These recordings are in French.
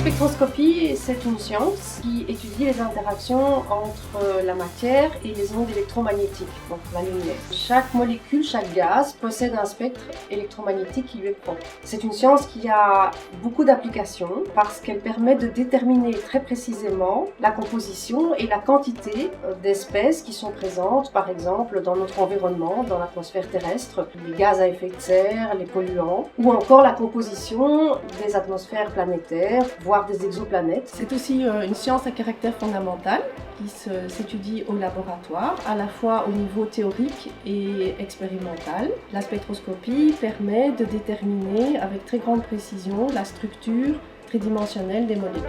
spectroscopie, c'est une science qui étudie les interactions entre la matière et les ondes électromagnétiques, donc la lumière. Chaque molécule, chaque gaz possède un spectre électromagnétique qui lui est propre. C'est une science qui a beaucoup d'applications parce qu'elle permet de déterminer très précisément la composition et la quantité d'espèces qui sont présentes, par exemple, dans notre environnement, dans l'atmosphère terrestre, les gaz à effet de serre, les polluants, ou encore la composition des atmosphères planétaires, voire des exoplanètes. C'est aussi une science à caractère fondamental qui s'étudie au laboratoire, à la fois au niveau théorique et expérimental. La spectroscopie permet de déterminer avec très grande précision la structure tridimensionnelle des molécules.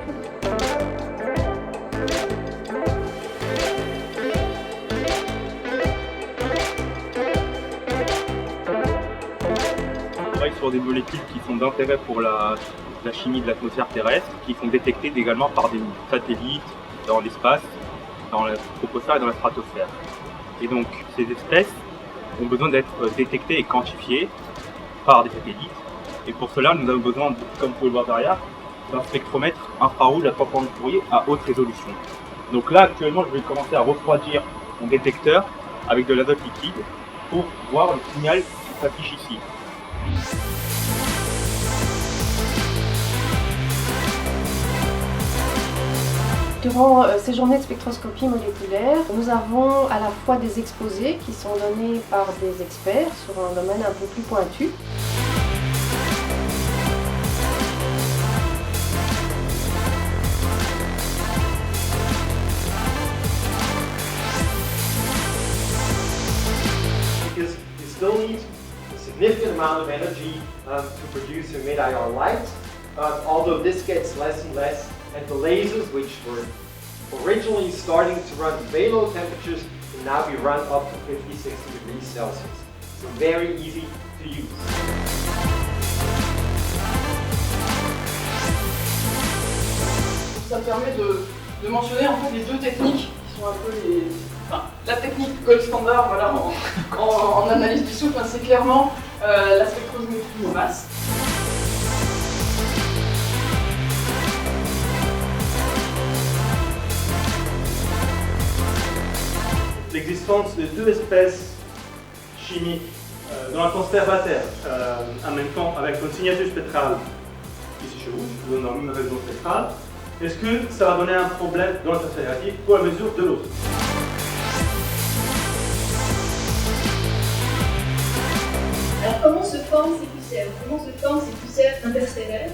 On travaille sur des molécules qui sont d'intérêt pour la chimie de l'atmosphère terrestre, qui sont détectées également par des satellites dans l'espace, dans la troposphère et dans la stratosphère. Et donc ces espèces ont besoin d'être détectées et quantifiées par des satellites. Et pour cela, nous avons besoin, comme vous pouvez le voir derrière, d'un spectromètre infrarouge à 3 points de Fourier à haute résolution. Donc là, actuellement, je vais commencer à refroidir mon détecteur avec de l'azote liquide pour voir le signal qui s'affiche ici. Durant ces journées de spectroscopie moléculaire, nous avons à la fois des exposés qui sont donnés par des experts sur un domaine un peu plus pointu. Because you still need a significant amount of energy to produce a mid-IR light, although this gets less and less. And the lasers, which were originally starting to run very low temperatures, can now be run up to 50-60 degrees Celsius. So very easy to use. Ça permet de mentionner en fait les deux techniques qui sont un peu la technique gold standard voilà, en analyse du souffle, c'est clairement la spectrométrie au masse. L'existence de deux espèces chimiques dans l'atmosphère de la Terre, en même temps avec une signature spectrale ici chez vous, dans une région spectrale, est-ce que ça va donner un problème dans l'atmosphère relative pour la mesure de l'autre? Alors comment se forment ces poussières? Comment se forment ces poussières interstellaires?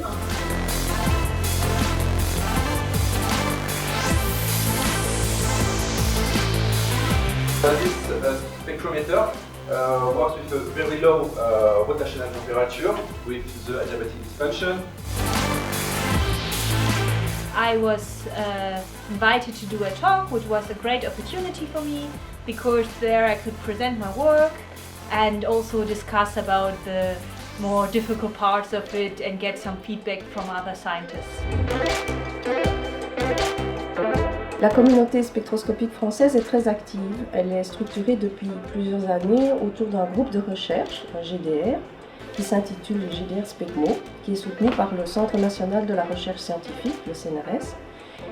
This spectrometer works with a very low rotational temperature with the adiabatic expansion. I was invited to do a talk, which was a great opportunity for me because there I could present my work and also discuss about the more difficult parts of it and get some feedback from other scientists. La communauté spectroscopique française est très active. Elle est structurée depuis plusieurs années autour d'un groupe de recherche, un GDR, qui s'intitule le GDR SPECMO, qui est soutenu par le Centre national de la recherche scientifique, le CNRS,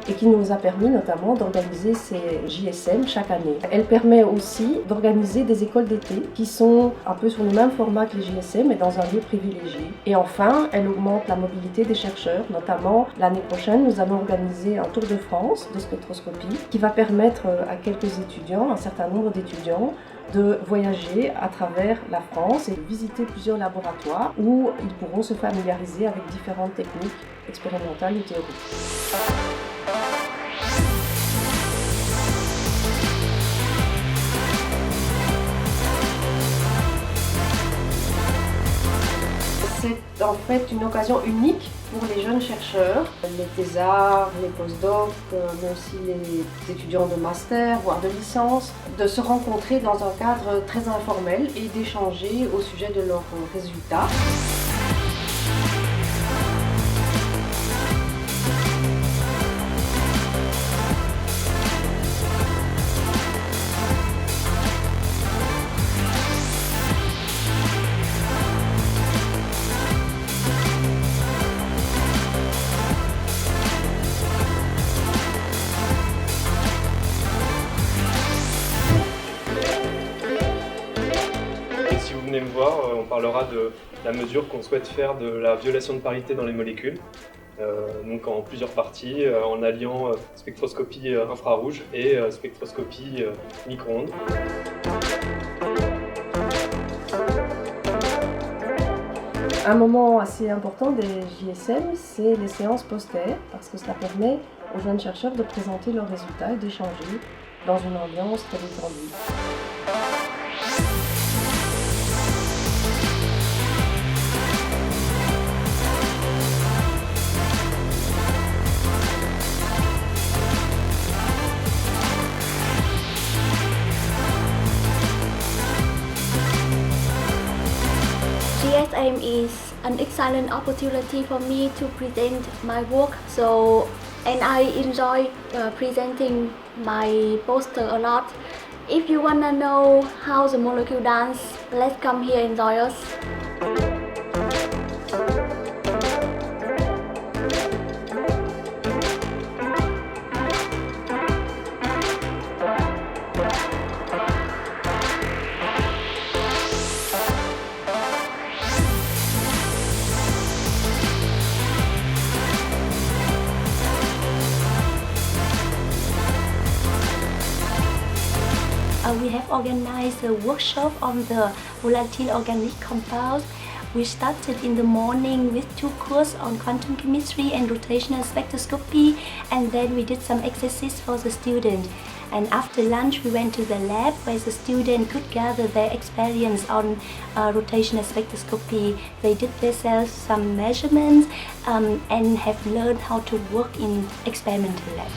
et qui nous a permis notamment d'organiser ces JSM chaque année. Elle permet aussi d'organiser des écoles d'été qui sont un peu sur le même format que les JSM, mais dans un lieu privilégié. Et enfin, elle augmente la mobilité des chercheurs, notamment l'année prochaine, nous allons organiser un tour de France de spectroscopie qui va permettre à quelques étudiants, un certain nombre d'étudiants, de voyager à travers la France et de visiter plusieurs laboratoires où ils pourront se familiariser avec différentes techniques expérimentales ou théoriques. C'est en fait une occasion unique pour les jeunes chercheurs, les thésards, les postdocs, mais aussi les étudiants de master, voire de licence, de se rencontrer dans un cadre très informel et d'échanger au sujet de leurs résultats. parlera de la mesure qu'on souhaite faire de la violation de parité dans les molécules, donc en plusieurs parties, en alliant spectroscopie infrarouge et spectroscopie micro-ondes. Un moment assez important des JSM, c'est les séances poster, parce que cela permet aux jeunes chercheurs de présenter leurs résultats et d'échanger dans une ambiance très détendue. GSM is an excellent opportunity for me to present my work. And I enjoy presenting my poster a lot. If you wanna know how the molecule dance, let's come here and join us. We have organized a workshop on the volatile organic compounds. We started in the morning with 2 courses on quantum chemistry and rotational spectroscopy, and then we did some exercises for the students. And after lunch we went to the lab where the students could gather their experience on rotational spectroscopy. They did themselves some measurements and have learned how to work in experimental lab.